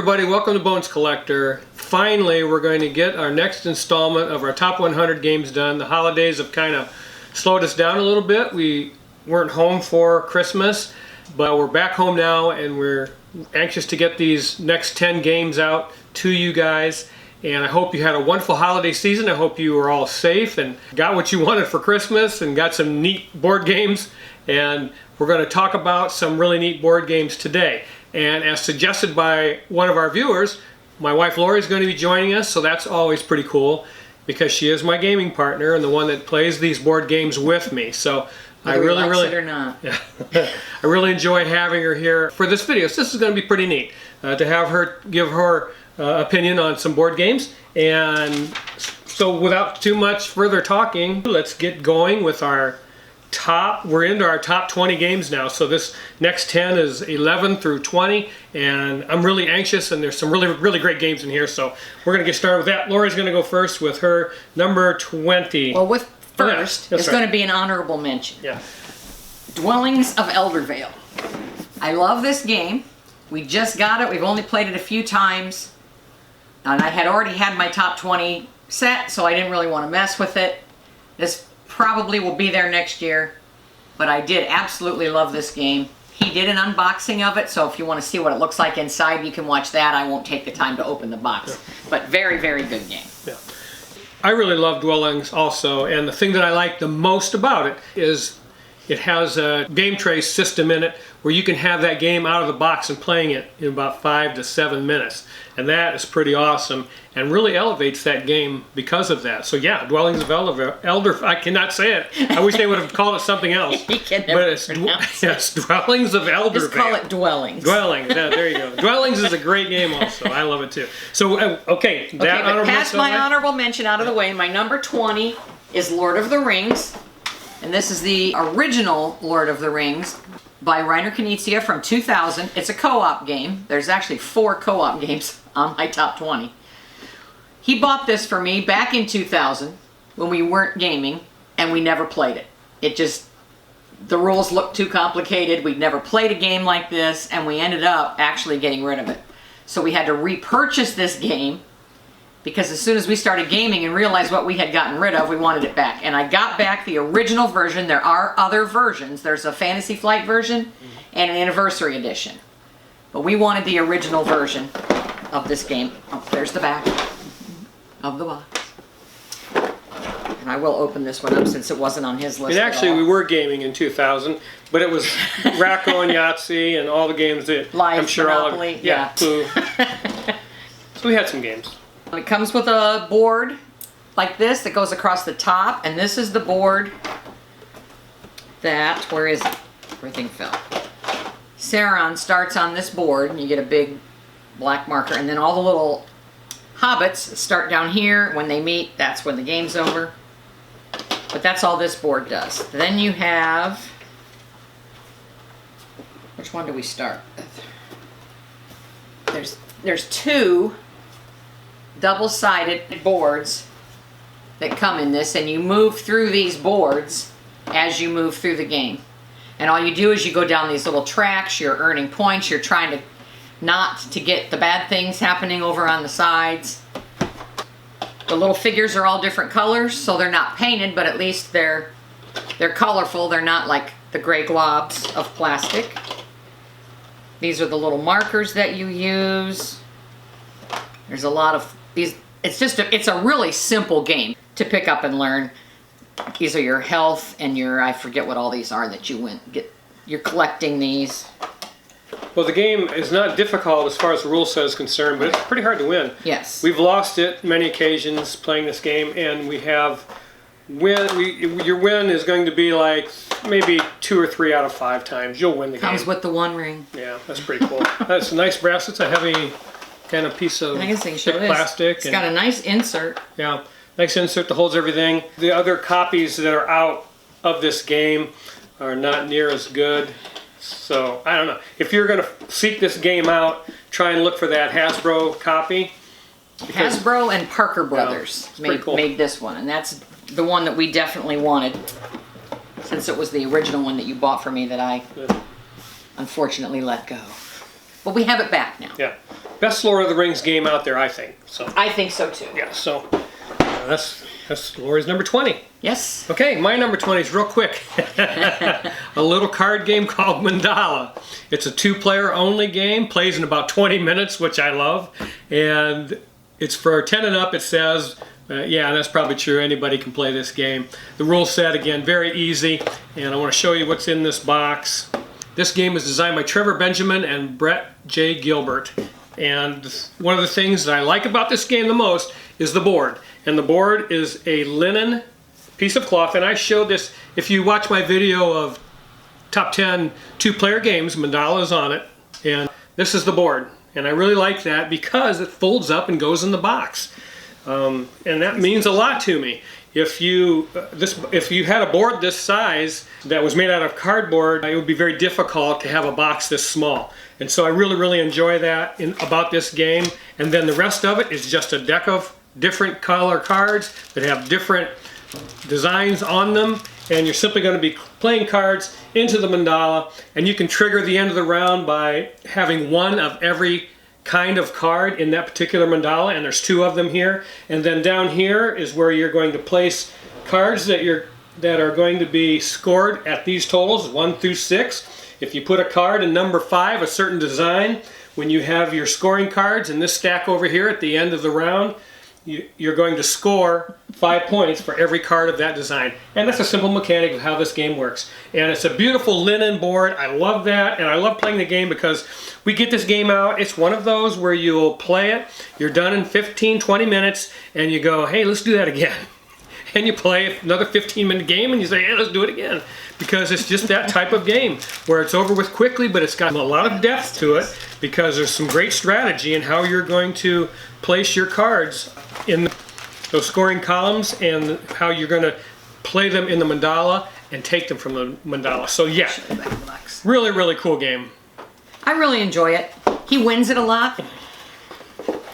everybody, welcome to Bones Collector. Finally, we're going to get our next installment of our top 100 games done. The holidays have kind of slowed us down a little bit. We weren't home for Christmas, but we're back home now and we're anxious to get these next 10 games out to you guys. And I hope you had a wonderful holiday season. I hope you were all safe and got what you wanted for Christmas and got some neat board games. And we're going to talk about some really neat board games today. And as suggested by one of our viewers, my wife Lori is going to be joining us, so that's always pretty cool because she is my gaming partner and the one that plays these board games with me. So I really it or not. Yeah, I really enjoy having her here for this video. So this is going to be pretty neat to have her give her opinion on some board games. And so without too much further talking, let's get going with our we're into our top 20 games now. So this next 10 is 11 through 20, and I'm really anxious, and there's some really great games in here. So we're going to get started with that. Lori's going to go first with her number 20. Well, with first, yeah, it's going to be an honorable mention. Yeah. Dwellings of Eldervale. I love this game. We just got it. We've only played it a few times, and I had already had my top 20 set, so I didn't really want to mess with it. This probably will be there next year, but I did absolutely love this game. He did an unboxing of it, so if you want to see what it looks like inside, you can watch that. I won't take the time to open the box, but very good game. Yeah. I really love Dwellings also, and the thing that I like the most about it is it has a game trace system in it where you can have that game out of the box and playing it in about 5 to 7 minutes. And that is pretty awesome and really elevates that game because of that. So yeah, Dwellings of Elder, I cannot say it. I wish they would have called it something else. You can never but it's Dwellings of Eldervale. Just call it Dwellings. Dwellings, yeah, there you go. Dwellings is a great game also. I love it too. So, okay, that but past my honorable mention out of the way, my number 20 is Lord of the Rings. And this is the original Lord of the Rings by Reiner Knizia from 2000. It's a co-op game. There's actually 4 co-op games on my top 20. He bought this for me back in 2000 when we weren't gaming and we never played it. The rules looked too complicated. We'd never played a game like this and we ended up actually getting rid of it. So we had to repurchase this game because as soon as we started gaming and realized what we had gotten rid of, we wanted it back. And I got back the original version. There are other versions. There's a Fantasy Flight version and an Anniversary Edition. But we wanted the original version of this game. Oh, there's the back of the box. And I will open this one up since it wasn't on his list. And actually, we were gaming in 2000, but it was Racco and Yahtzee and all the games that Life, I'm sure Monopoly, all of yeah. So we had some games. It comes with a board like this that goes across the top, and this is the board that, where is it? Everything fell. Sauron starts on this board, and you get a big black marker, and then all the little hobbits start down here. When they meet, that's when the game's over. But that's all this board does. Then you have, which one do we start with? There's 2 double-sided boards that come in this, and you move through these boards as you move through the game. And all you do is you go down these little tracks, you're earning points, you're trying to not to get the bad things happening over on the sides. The little figures are all different colors, so they're not painted, but at least they're colorful. They're not like the gray globs of plastic. These are the little markers that you use. There's a lot of these. It's a really simple game to pick up and learn. These are your health and your, I forget what all these are that you get. You're collecting these. Well, the game is not difficult as far as the rule set is concerned, but it's pretty hard to win. Yes. We've lost it many occasions playing this game, and we have your win is going to be like maybe 2 or 3 out of 5 times. You'll win the game. Comes with the 1 ring. Yeah, that's pretty cool. That's a nice brass. It's a heavy kind of piece of thick plastic. It's got a nice insert. Yeah, nice insert that holds everything. The other copies that are out of this game are not near as good. So, I don't know. If you're going to seek this game out, try and look for that Hasbro copy. Hasbro and Parker Brothers made this one, and that's the one that we definitely wanted, since it was the original one that you bought for me that I unfortunately let go. But we have it back now. Yeah. best Lord of the Rings game out there, I think. So I think so too. yeah, so that's Lori's number 20. Yes. Okay, my number 20 is real quick. A little card game called Mandala. It's a 2-player only game, plays in about 20 minutes, which I love. And it's for 10 and up, it says. Yeah, that's probably true. Anybody can play this game. The rule set, again, very easy. And I want to show you what's in this box. This game was designed by Trevor Benjamin and Brett J. Gilbert. And one of the things that I like about this game the most is the board. And the board is a linen piece of cloth. And I showed this, if you watch my video of top 10 2-player games, Mandala is on it. And this is the board. And I really like that because it folds up and goes in the box. And that means a lot to me. If you had a board this size that was made out of cardboard, it would be very difficult to have a box this small. And so I really enjoy that about this game. And then the rest of it is just a deck of different color cards that have different designs on them. And you're simply going to be playing cards into the mandala. And you can trigger the end of the round by having one of every kind of card in that particular mandala, and there's 2 of them here. And then down here is where you're going to place cards that are going to be scored at these totals, 1 through 6. If you put a card in number 5, a certain design, when you have your scoring cards in this stack over here at the end of the round, you're going to score 5 points for every card of that design. And that's a simple mechanic of how this game works. And it's a beautiful linen board. I love that, and I love playing the game because we get this game out. It's one of those where you'll play it, you're done in 15, 20 minutes, and you go, hey, let's do that again. And you play another 15-minute game, and you say, hey, let's do it again. Because it's just that type of game where it's over with quickly, but it's got a lot of depth to it because there's some great strategy in how you're going to place your cards in those scoring columns and how you're going to play them in the mandala and take them from the mandala. So yeah, really cool game. I really enjoy it. He wins it a lot.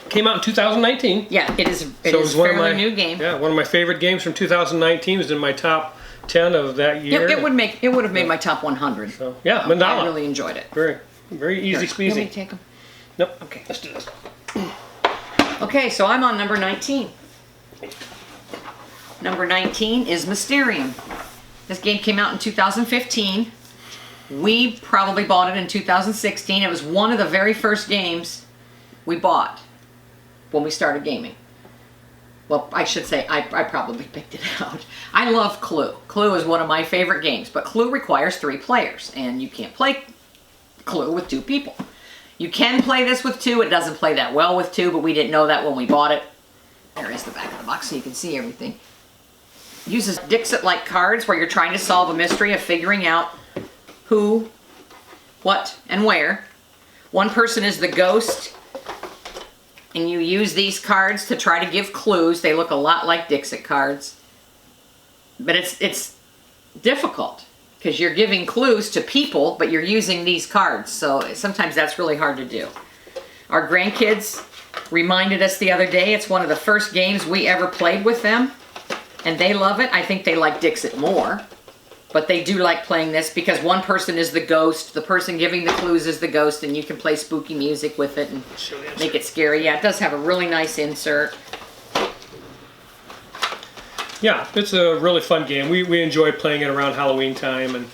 Came out in 2019. Yeah, it is a fairly new game. Yeah, one of my favorite games from 2019 was in my top 10 of that year. It would have made my top 100. So yeah, mandala. I really enjoyed it. Very easy squeezy. You want me to take them? Nope. Okay, let's do this. Okay, so I'm on number 19. Number 19 is Mysterium. This game came out in 2015. We probably bought it in 2016. It was one of the very first games we bought when we started gaming. Well, I should say I probably picked it out. I love Clue. Clue is one of my favorite games, but Clue requires 3 players, and you can't play Clue with 2 people. You can play this with 2. It doesn't play that well with 2, but we didn't know that when we bought it. There is the back of the box so you can see everything. It uses Dixit-like cards where you're trying to solve a mystery of figuring out who, what, and where. One person is the ghost, and you use these cards to try to give clues. They look a lot like Dixit cards, but it's difficult because you're giving clues to people, but you're using these cards, so sometimes that's really hard to do. Our grandkids reminded us the other day it's one of the first games we ever played with them, and they love it. I think they like Dixit more, but they do like playing this because one person is the ghost, the person giving the clues is the ghost, and you can play spooky music with it and make it scary. Yeah, it does have a really nice insert. Yeah, it's a really fun game. We enjoy playing it around Halloween time and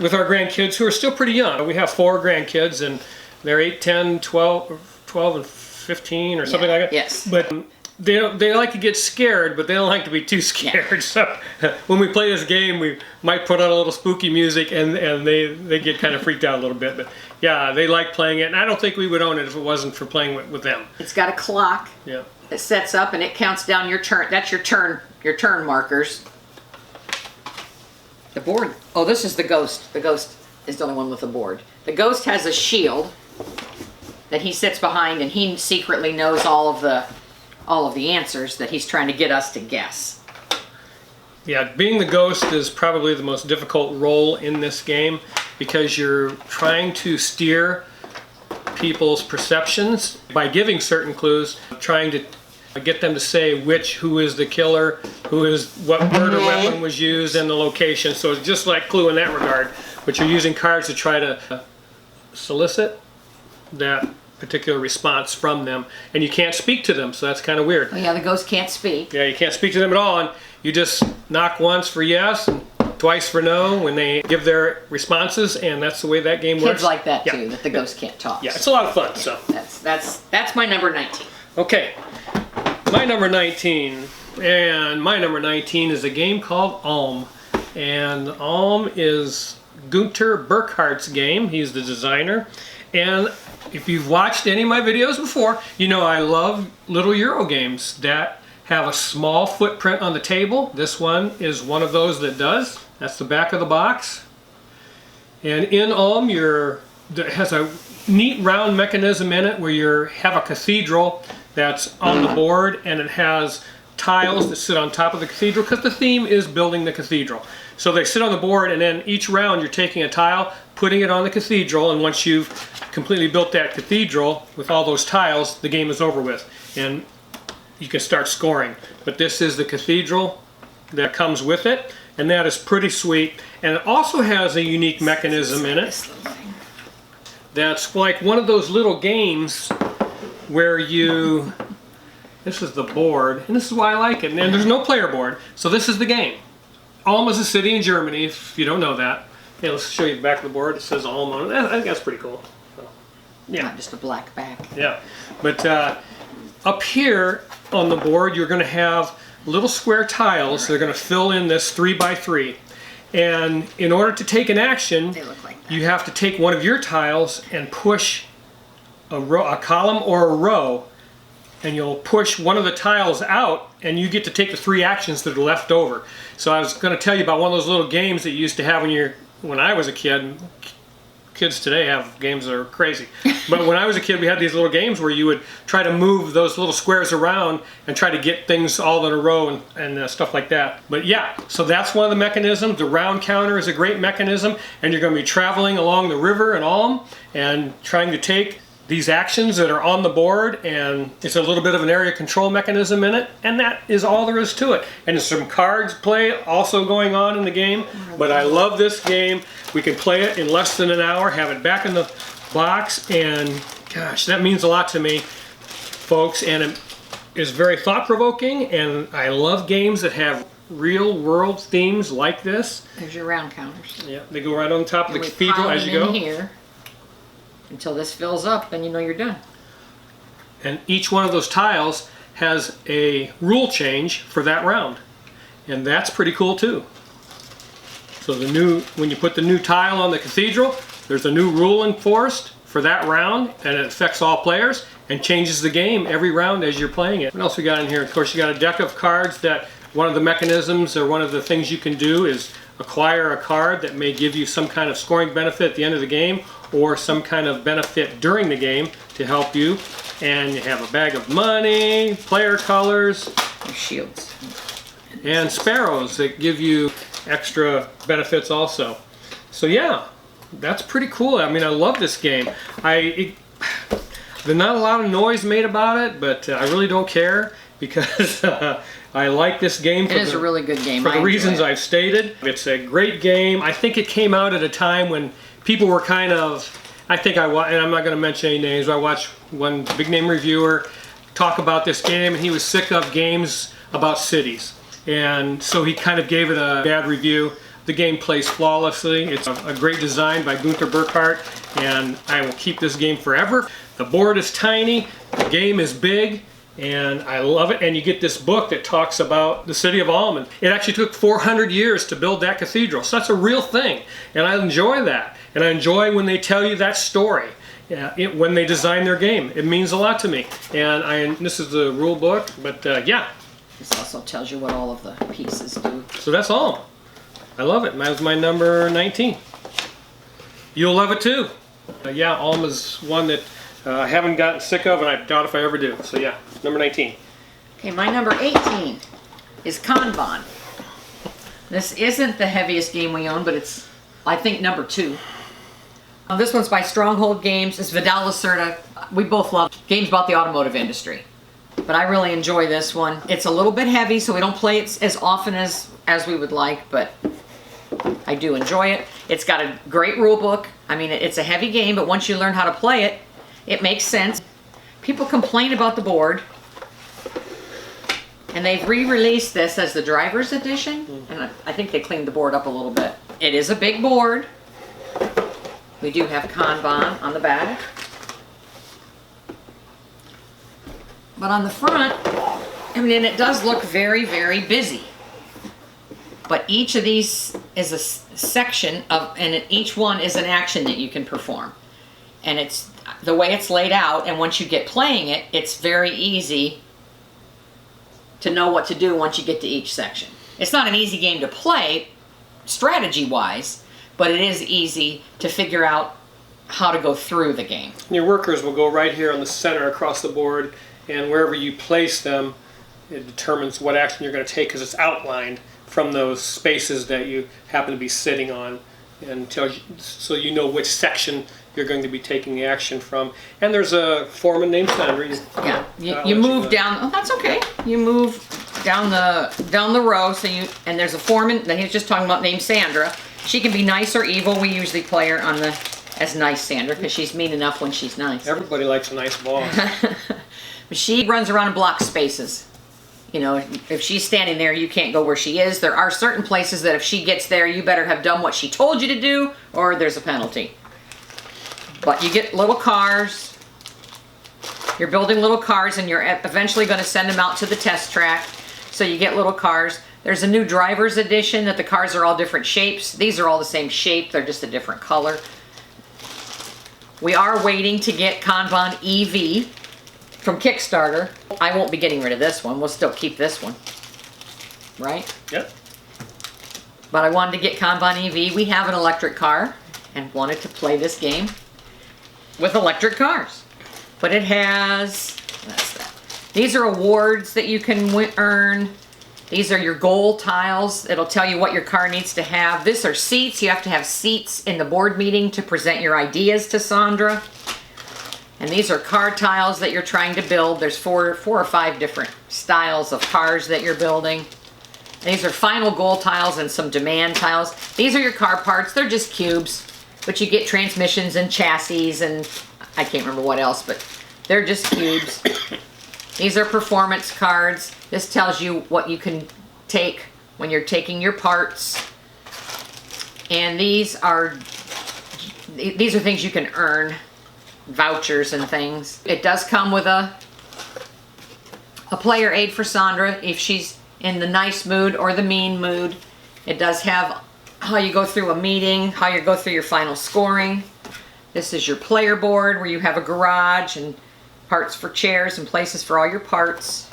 with our grandkids who are still pretty young. We have 4 grandkids and they're 8, 10, 12 and 15 or something like that. Yes. But they like to get scared, but they don't like to be too scared. Yeah. So when we play this game, we might put on a little spooky music and they get kind of freaked out a little bit. But yeah, they like playing it, and I don't think we would own it if it wasn't for playing with them. It's got a clock. Yeah. It sets up and it counts down your turn. That's your turn markers. The board. Oh, this is the ghost. The ghost is the only one with a board. The ghost has a shield that he sits behind, and he secretly knows all of the answers that he's trying to get us to guess. Yeah, being the ghost is probably the most difficult role in this game because you're trying to steer people's perceptions by giving certain clues, trying to get them to say who is the killer, what word or weapon was used, and the location. So it's just like Clue in that regard, but you're using cards to try to solicit that particular response from them, and you can't speak to them, so that's kind of weird. Oh yeah, the ghost can't speak. Yeah, you can't speak to them at all, and you just knock once for yes and twice for no when they give their responses, and that's the way that game works. Kids like that Yeah. too, that the ghost can't talk. Yeah, it's a lot of fun. So That's my number 19. okay, my number 19, and my number 19 is a game called Ulm, and Ulm is Gunter Burkhardt's game. He's the designer, and if you've watched any of my videos before, you know I love little Euro games that have a small footprint on the table. This one is one of those that does. That's the back of the box. And in Ulm, it has a neat round mechanism in it where you have a cathedral that's on the board, and it has tiles that sit on top of the cathedral because the theme is building the cathedral. So they sit on the board, and then each round you're taking a tile, putting it on the cathedral, and once you've completely built that cathedral with all those tiles, the game is over with, and you can start scoring. But this is the cathedral that comes with it, and that is pretty sweet. And it also has a unique mechanism in it that's like one of those little games where you, this is the board, and this is why I like it, and there's no player board, so this is the game. Ulm is a city in Germany, if you don't know that. Yeah, let's show you the back of the board. It says Ulm on it. I think that's pretty cool. So, yeah. Not just a black back. Yeah, but up here on the board, you're going to have little square tiles. They're going to fill in this 3x3. And in order to take an action, They look like that. you have to take one of your tiles and push a column or a row, and you'll push one of the tiles out, and you get to take the 3 actions that are left over. So I was going to tell you about one of those little games that you used to have when I was a kid. Kids today have games that are crazy. But when I was a kid, we had these little games where you would try to move those little squares around and try to get things all in a row and stuff like that. But yeah, so that's one of the mechanisms. The round counter is a great mechanism, and you're going to be traveling along the river in Ulm and trying to take these actions that are on the board, and it's a little bit of an area control mechanism in it, and that is all there is to it. And there's some cards play also going on in the game, but I love this game. We can play it in less than an hour, have it back in the box, and gosh, that means a lot to me, folks, and it is very thought-provoking, and I love games that have real-world themes like this. There's your round counters. Yeah, they go right on top of the And we cathedral pile as you them go. in here until this fills up, then you know you're done. And each one of those tiles has a rule change for that round. And that's pretty cool too. So when you put the new tile on the cathedral, there's a new rule enforced for that round, and it affects all players and changes the game every round as you're playing it. What else we got in here? Of course, you got a deck of cards that one of the mechanisms or one of the things you can do is acquire a card that may give you some kind of scoring benefit at the end of the game, or some kind of benefit during the game to help you. And you have a bag of money, player colors, Your shields. and sparrows that give you extra benefits also. So yeah, that's pretty cool. I mean, I love this game. There's not a lot of noise made about it, but I really don't care because I like this game. It is a really good game. For the I reasons enjoy it. I've stated. It's a great game. I think it came out at a time when people were kind of, and I'm not going to mention any names, I watched one big name reviewer talk about this game, and he was sick of games about cities. And so he kind of gave it a bad review. The game plays flawlessly. It's a great design by Gunter Burkhardt, and I will keep this game forever. The board is tiny, the game is big, and I love it. And you get this book that talks about the city of Ulm. And it actually took 400 years to build that cathedral, so that's a real thing, and I enjoy that. And I enjoy when they tell you that story. When they design their game, it means a lot to me. And this is the rule book, but yeah. This also tells you what all of the pieces do. So that's all. I love it. That was my number 19. You'll love it too. Yeah, Ulm is one that I haven't gotten sick of, and I doubt if I ever do. So yeah, number 19. Okay, my number 18 is Kanban. This isn't the heaviest game we own, but it's, I think, number 2. This one's by Stronghold Games. It's Vidal Lacerda. We both love games about the automotive industry, but I really enjoy this one. It's a little bit heavy, so we don't play it as often as we would like, but I do enjoy it. It's got a great rule book. I mean, it's a heavy game, but once you learn how to play it, It makes sense. People complain about the board, and they've re-released this as the driver's edition, and I think they cleaned the board up a little bit. It is a big board. We do have Kanban on the back. But on the front, I mean, it does look very, very busy. But each of these is a section of, and each one is an action that you can perform. And it's the way it's laid out, and once you get playing it, it's very easy to know what to do once you get to each section. It's not an easy game to play, strategy-wise, but it is easy to figure out how to go through the game. Your workers will go right here on the center across the board, and wherever you place them, it determines what action you're going to take because it's outlined from those spaces that you happen to be sitting on, and so you know which section you're going to be taking the action from. And there's a foreman named Sandra. You move down. Oh, that's okay. You move down the row. And there's a foreman that he was just talking about named Sandra. She can be nice or evil. We usually play her as nice Sandra because she's mean enough when she's nice. Everybody likes a nice boss. But she runs around and blocks spaces. You know, if she's standing there, you can't go where she is. There are certain places that if she gets there, you better have done what she told you to do, or there's a penalty. But you get little cars. You're building little cars, and you're eventually going to send them out to the test track. So you get little cars. There's a new driver's edition that the cars are all different shapes. These are all the same shape. They're just a different color. We are waiting to get Kanban EV from Kickstarter. I won't be getting rid of this one. We'll still keep this one. Right? Yep. But I wanted to get Kanban EV. We have an electric car and wanted to play this game with electric cars. But it has, that's that. These are awards that you can earn. These are your goal tiles. It'll tell you what your car needs to have. These are seats. You have to have seats in the board meeting to present your ideas to Sandra. And these are car tiles that you're trying to build. There's four or five different styles of cars that you're building. These are final goal tiles and some demand tiles. These are your car parts. They're just cubes, but you get transmissions and chassis and I can't remember what else, but they're just cubes. These are performance cards. This tells you what you can take when you're taking your parts. And these are things you can earn. Vouchers and things. It does come with a player aid for Sandra if she's in the nice mood or the mean mood. It does have how you go through a meeting, how you go through your final scoring. This is your player board where you have a garage and parts for chairs and places for all your parts.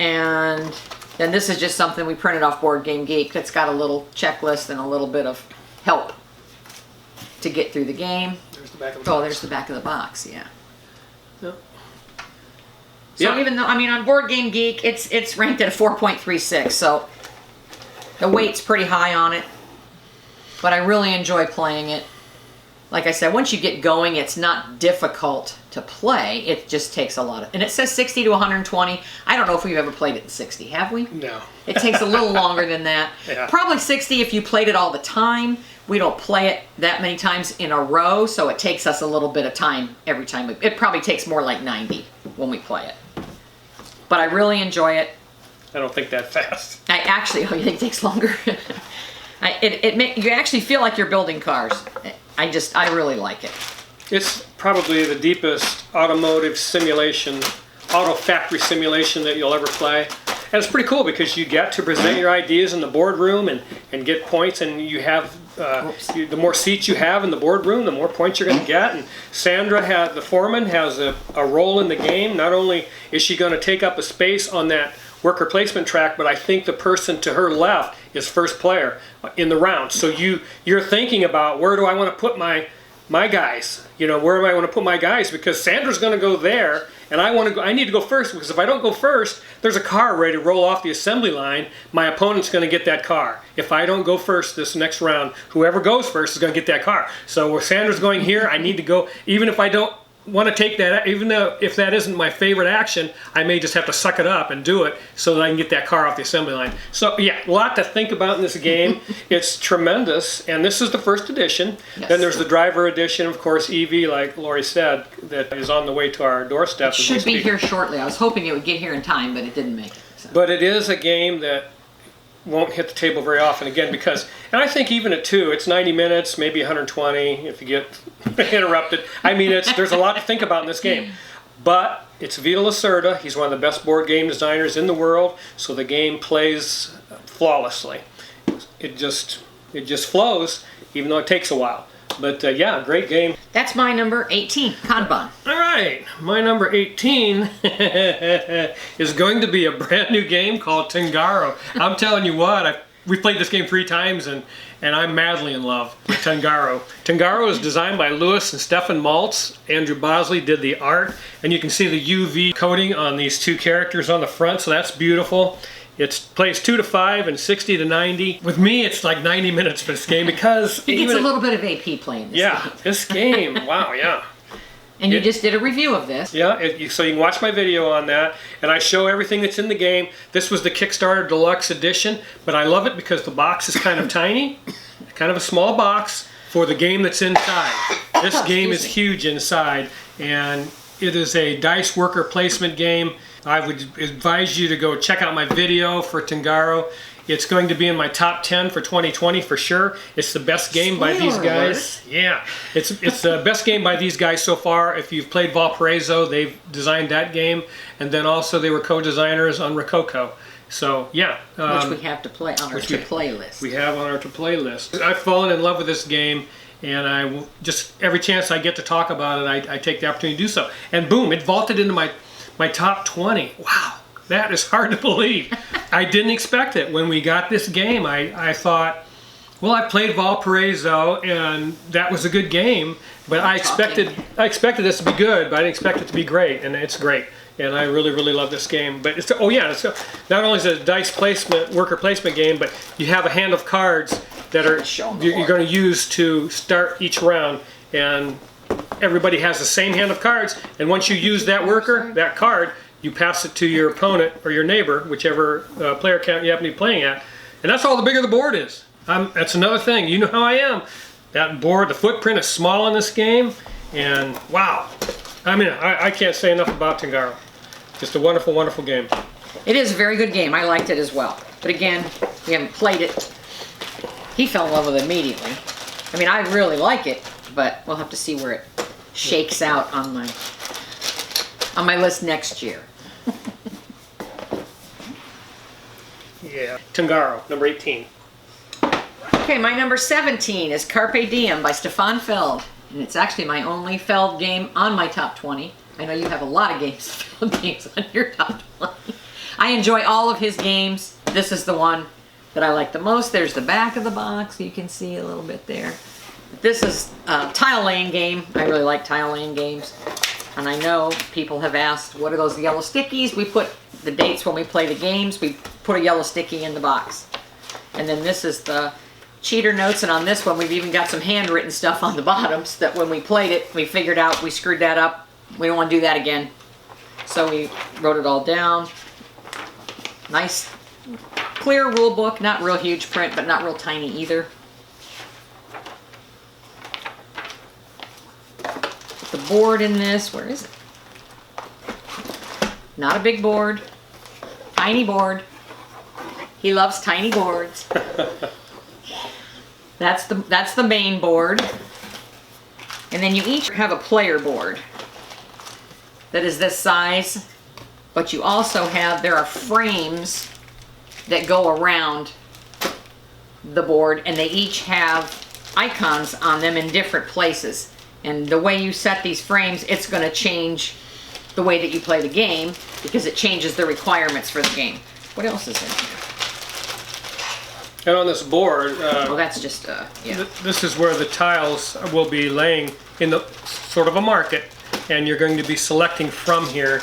And then this is just something we printed off Board Game Geek that's got a little checklist and a little bit of help to get through the game. There's the back of the box. Oh, there's the back of the box, yeah. Yep. So even though, I mean, on Board Game Geek, it's ranked at a 4.36, so the weight's pretty high on it. But I really enjoy playing it. Like I said, once you get going, it's not difficult to play. It just takes a lot of... And it says 60 to 120. I don't know if we've ever played it in 60, have we? No. It takes a little longer than that. Yeah. Probably 60 if you played it all the time. We don't play it that many times in a row, so it takes us a little bit of time every time. It probably takes more like 90 when we play it. But I really enjoy it. I don't think that fast. I actually... Oh, you think it takes longer? You actually feel like you're building cars. I really like it. It's probably the deepest automotive simulation, auto factory simulation that you'll ever play. And it's pretty cool because you get to present your ideas in the boardroom and get points, and you have, the more seats you have in the boardroom, the more points you're going to get. And Sandra, the foreman, has a role in the game. Not only is she going to take up a space on that worker placement track, but I think the person to her left is first player in the round. So you're thinking about, where do I want to put my guys? You know, where do I want to put my guys? Because Sandra's going to go there, and I need to go first, because if I don't go first, there's a car ready to roll off the assembly line. My opponent's going to get that car. If I don't go first this next round, whoever goes first is going to get that car. So where Sandra's going here, I need to go, even if I don't want to take that, even though if that isn't my favorite action, I may just have to suck it up and do it so that I can get that car off the assembly line. So yeah, a lot to think about in this game. It's tremendous, and this is the first edition. Yes. Then there's the driver edition, of course, EV, like Lori said, that is on the way to our doorstep. It should be here shortly. I was hoping it would get here in time, but it didn't make it. So. But it is a game that won't hit the table very often, again, because, and I think even at 2, it's 90 minutes, maybe 120 if you get interrupted. I mean, there's a lot to think about in this game. But it's Vito Lacerda. He's one of the best board game designers in the world, so the game plays flawlessly. It just flows, even though it takes a while. But yeah, great game. That's my number 18, Kanban. All right, my number 18 is going to be a brand new game called Tangaro. I'm telling you what, we've played this game 3 times and I'm madly in love with Tangaro. Tangaro is designed by Louis and Stefan Maltz. Andrew Bosley did the art, and you can see the UV coating on these 2 characters on the front, so that's beautiful. It plays 2 to 5 and 60 to 90. With me, it's like 90 minutes for this game because he gets a little bit of AP playing this game. This game, wow, yeah. And you just did a review of this. Yeah, so you can watch my video on that, and I show everything that's in the game. This was the Kickstarter Deluxe Edition, but I love it because the box is kind of tiny, kind of a small box for the game that's inside. This game is huge inside, and it is a dice worker placement game. I would advise you to go check out my video for Tangaro. It's going to be in my top 10 for 2020 for sure. It's the best game by these guys. Yeah, it's the best game by these guys so far. If you've played Valparaiso, they've designed that game, and then also they were co-designers on Rococo. So yeah, which we have to play on our to-play list. We have on our to-play list. I've fallen in love with this game, and I will just every chance I get to talk about it, I take the opportunity to do so. And boom, it vaulted into my top 20. Wow, that is hard to believe. I didn't expect it. When we got this game, I thought, well, I played Valparaiso, and that was a good game, but I expected this to be good, but I didn't expect it to be great, and it's great. And I really, really love this game. But it's not only is it a dice placement, worker placement game, but you have a hand of cards that you're going to use to start each round, and everybody has the same hand of cards, and once you use that worker, that card, you pass it to your opponent or your neighbor, whichever player count you happen to be playing at, and that's all the bigger the board is. That's another thing. You know how I am. That board, the footprint is small in this game, and wow. I mean, I can't say enough about Tangaro. Just a wonderful, wonderful game. It is a very good game. I liked it as well. But again, we haven't played it. He fell in love with it immediately. I mean, I really like it, but we'll have to see where it shakes out on my list next year. Yeah. Tangaro, number 18. Okay, my number 17 is Carpe Diem by Stefan Feld. And it's actually my only Feld game on my top 20. I know you have a lot of Feld games on your top 20. I enjoy all of his games. This is the one that I like the most. There's the back of the box. You can see a little bit there. This is a tile laying game. I really like tile laying games. And I know people have asked, what are those yellow stickies? We put the dates when we play the games. We put a yellow sticky in the box. And then this is the cheater notes. And on this one, we've even got some handwritten stuff on the bottoms that when we played it, we figured out we screwed that up. We don't want to do that again. So we wrote it all down. Nice, clear rule book. Not real huge print, but not real tiny either. Put the board in this. Where is it? Not a big board. Tiny board. He loves tiny boards. That's the main board. And then you each have a player board that is this size, but you also have, there are frames that go around the board, and they each have icons on them in different places. And the way you set these frames, it's going to change the way that you play the game, because it changes the requirements for the game. What else is in here? And on this board, well, that's just, yeah. This is where the tiles will be laying in the sort of a market, and you're going to be selecting from here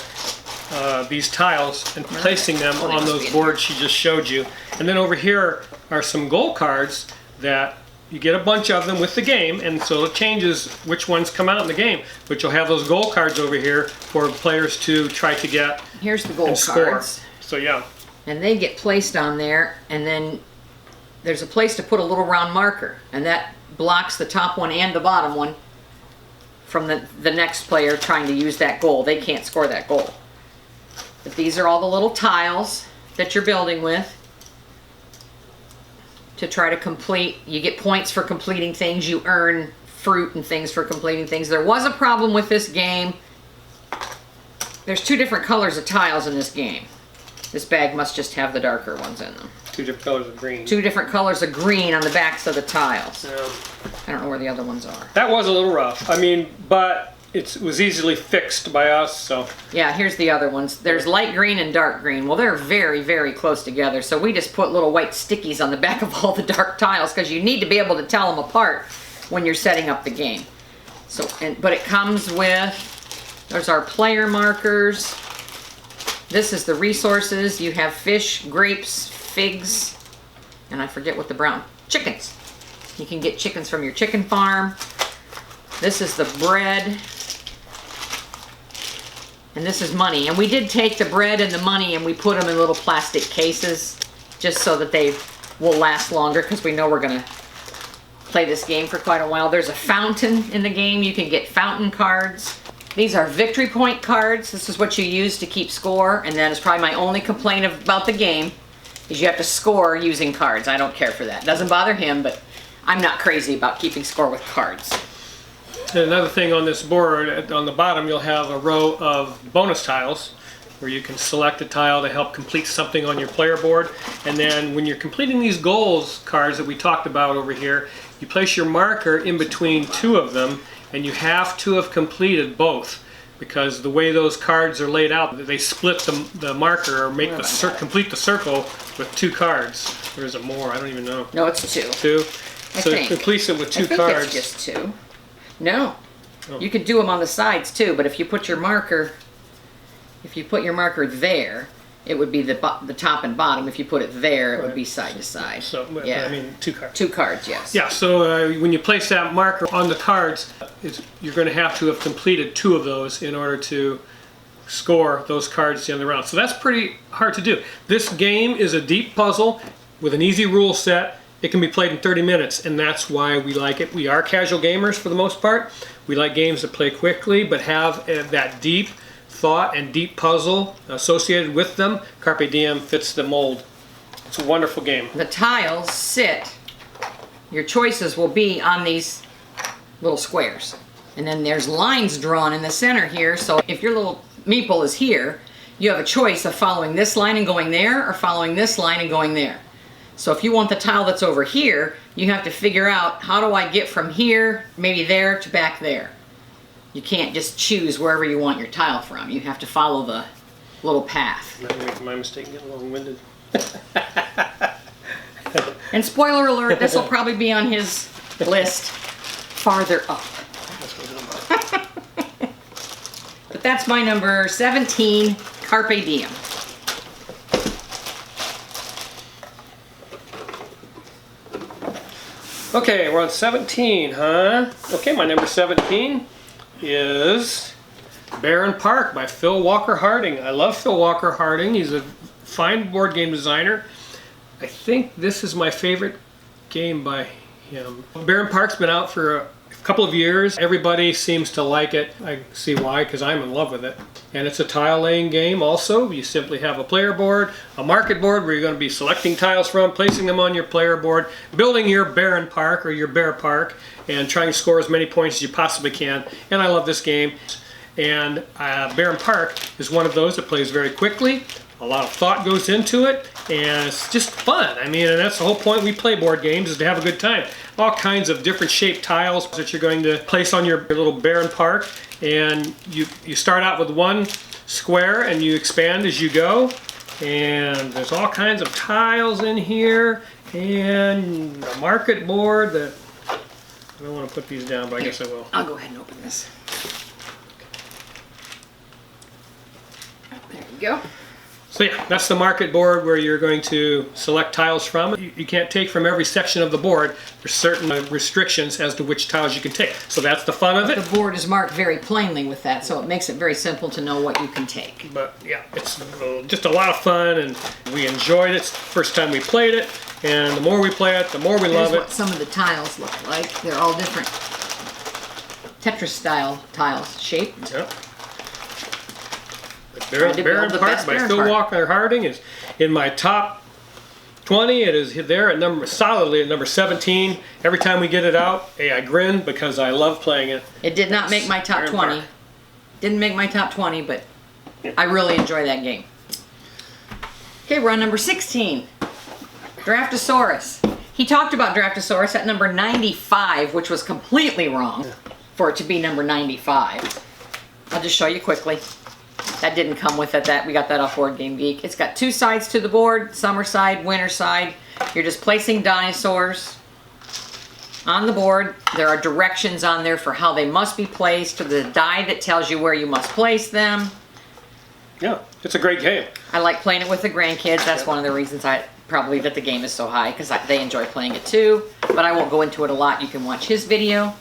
these tiles and placing them on those boards she just showed you. And then over here are some goal cards that you get a bunch of them with the game, and so it changes which ones come out in the game. But you'll have those goal cards over here for players to try to get. Here's the goal and cards. Score. So yeah. And they get placed on there, and then there's a place to put a little round marker, and that blocks the top one and the bottom one from the next player trying to use that goal. They can't score that goal. But these are all the little tiles that you're building with to try to complete. You get points for completing things. You earn fruit and things for completing things. There was a problem with this game. There's two different colors of tiles in this game. This bag must just have the darker ones in them. Two different colors of green. Two different colors of green on the backs of the tiles. Yeah. I don't know where the other ones are. That was a little rough. I mean, but it was easily fixed by us, so. Yeah, here's the other ones. There's light green and dark green. Well, they're very, very close together. So we just put little white stickies on the back of all the dark tiles because you need to be able to tell them apart when you're setting up the game. So, but it comes with, there's our player markers. This is the resources. You have fish, grapes, figs, and I forget what the brown, chickens. You can get chickens from your chicken farm. This is the bread. And this is money. And we did take the bread and the money and we put them in little plastic cases just so that they will last longer because we know we're going to play this game for quite a while. There's a fountain in the game. You can get fountain cards. These are victory point cards. This is what you use to keep score, and that is probably my only complaint about the game, is you have to score using cards. I don't care for that. It doesn't bother him, but I'm not crazy about keeping score with cards. And another thing on this board, on the bottom you'll have a row of bonus tiles where you can select a tile to help complete something on your player board. And then when you're completing these goals cards that we talked about over here, you place your marker in between two of them, and you have to have completed both, because the way those cards are laid out, they split the marker or make complete the circle with two cards. Or is it more? I don't even know. No, it's two. Two? So think. it completes it with two I think cards. it's just two. No. Oh. You could do them on the sides too, but if you put your marker there, it would be the top and bottom. If you put it there, it would be side to side. So, yeah. I mean, two cards. Two cards, yes. Yeah, so when you place that marker on the cards, you're going to have completed two of those in order to score those cards at the end of the round. So that's pretty hard to do. This game is a deep puzzle with an easy rule set. It can be played in 30 minutes, and that's why we like it. We are casual gamers for the most part. We like games that play quickly but have that deep thought and deep puzzle associated with them. Carpe Diem fits the mold. It's a wonderful game. The tiles sit, your choices will be on these little squares. And then there's lines drawn in the center here, so if your little meeple is here, you have a choice of following this line and going there, or following this line and going there. So if you want the tile that's over here, you have to figure out, how do I get from here, maybe there, to back there. You can't just choose wherever you want your tile from. You have to follow the little path. I'm making my mistake and getting long-winded. And spoiler alert, this will probably be on his list farther up. But that's my number 17, Carpe Diem. Okay, we're on 17, huh? Okay, my number 17 is Barren Park by Phil Walker Harding. I love Phil Walker Harding. He's a fine board game designer. I think this is my favorite game by him. Barren Park's been out for a couple of years. Everybody seems to like it. I see why, because I'm in love with it. And it's a tile laying game also. You simply have a player board, a market board where you're going to be selecting tiles from, placing them on your player board, building your Barren Park or your Bear Park, and trying to score as many points as you possibly can. And I love this game. And Barren Park is one of those that plays very quickly. A lot of thought goes into it, and it's just fun. I mean, and that's the whole point we play board games, is to have a good time. All kinds of different shaped tiles that you're going to place on your little Barren Park, and you start out with one square and you expand as you go. And there's all kinds of tiles in here, and a market board that I don't want to put these down, but I guess I will. I'll go ahead and open this. There you go. So yeah, that's the market board where you're going to select tiles from. You can't take from every section of the board. There's certain restrictions as to which tiles you can take. So that's the fun of it. The board is marked very plainly with that, so it makes it very simple to know what you can take. But yeah, it's just a lot of fun, and we enjoyed it. It's the first time we played it, and the more we play it, the more we love Here's what it. some of the tiles look like. They're all different Tetris style tiles, shaped. Yep. Baron Park by Phil Walker Harding is in my top 20. It is there at solidly at number 17. Every time we get it out, hey, I grin because I love playing it. It did not make my top Baron 20. Park. Didn't make my top 20, but I really enjoy that game. Okay, we're on number 16. Draftasaurus. He talked about Draftasaurus at number 95, which was completely wrong for it to be number 95. I'll just show you quickly. That didn't come with it. We got that off Board Game Geek. It's got two sides to the board, summer side, winter side. You're just placing dinosaurs on the board. There are directions on there for how they must be placed, to the die that tells you where you must place them. Yeah, it's a great game. I like playing it with the grandkids. That's one of the reasons probably that the game is so high, because they enjoy playing it too. But I won't go into it a lot. You can watch his video.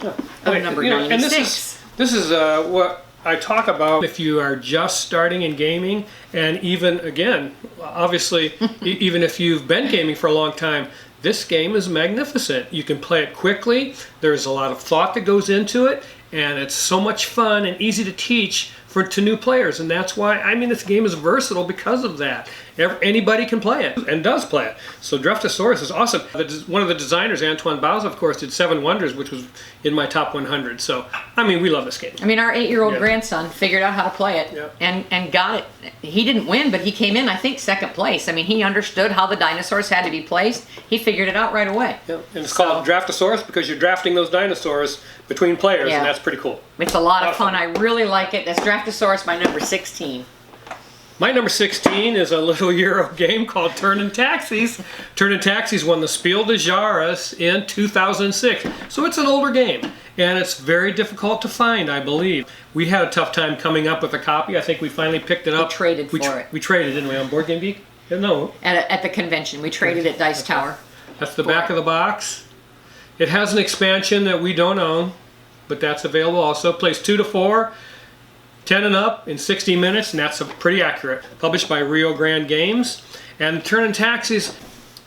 Yeah. Number 96. And this is what I talk about if you are just starting in gaming, and even, again, obviously, even if you've been gaming for a long time, this game is magnificent. You can play it quickly. There's a lot of thought that goes into it, and it's so much fun and easy to teach to new players, and that's why, I mean, this game is versatile because of that. Anybody can play it, and does play it. So Draftasaurus is awesome. One of the designers, Antoine Bauza, of course, did Seven Wonders, which was in my top 100. So, I mean, we love this game. I mean, our 8-year-old grandson figured out how to play it and got it. He didn't win, but he came in, I think, second place. I mean, he understood how the dinosaurs had to be placed. He figured it out right away. Yeah. And it's called Draftasaurus because you're drafting those dinosaurs between players, and that's pretty cool. It's a lot of fun. I really like it. That's Draftasaurus, my number 16. My number 16 is a little Euro game called Turn & Taxis. Turn & Taxis won the Spiel des Jahres in 2006. So it's an older game, and it's very difficult to find, I believe. We had a tough time coming up with a copy. I think we finally picked it up. We traded for it. We traded, didn't we, on Board Game Geek? No. At the convention. We traded at Dice Tower. That's the back of the box. It has an expansion that we don't own, but that's available also. Plays 2 to 4. 10 and up in 60 minutes, and that's pretty accurate. Published by Rio Grande Games. And Turn & Taxis,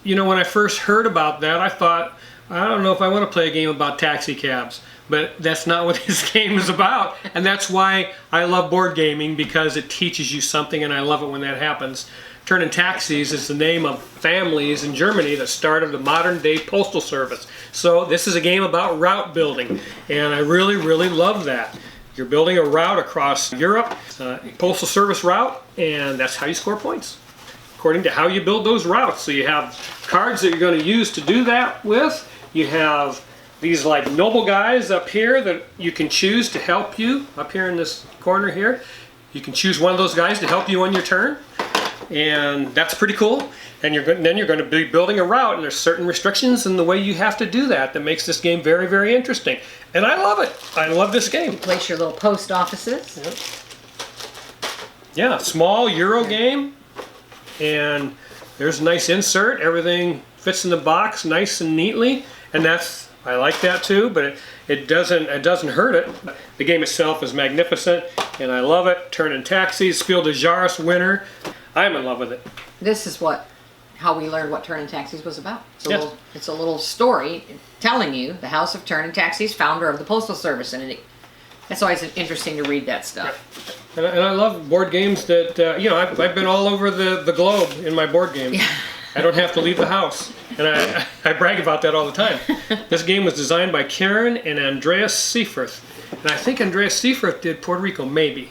you know, when I first heard about that, I thought, I don't know if I want to play a game about taxi cabs. But that's not what this game is about. And that's why I love board gaming, because it teaches you something, and I love it when that happens. Turn & Taxis is the name of families in Germany that started the modern-day postal service. So this is a game about route building, and I really, really love that. You're building a route across Europe, postal service route, and that's how you score points, according to how you build those routes. So you have cards that you're going to use to do that with. You have these like noble guys up here that you can choose to help you up here in this corner here. You can choose one of those guys to help you on your turn, and that's pretty cool. And then you're going to be building a route, and there's certain restrictions in the way you have to do that makes this game very, very interesting. And I love it. I love this game. You place your little post offices. Yeah, small Euro game, and there's a nice insert. Everything fits in the box nice and neatly, and I like that too. But it doesn't hurt it. The game itself is magnificent, and I love it. Turn & Taxis, Spiel des Jahres winner. I'm in love with it. This is how we learned what Turn & Taxis was about. It's a little story telling you the House of Turn & Taxis, founder of the Postal Service, and it's always interesting to read that stuff. And I love board games that, you know, I've been all over the globe in my board games. Yeah. I don't have to leave the house, and I brag about that all the time. This game was designed by Karen and Andreas Seifert, and I think Andreas Seifert did Puerto Rico, maybe.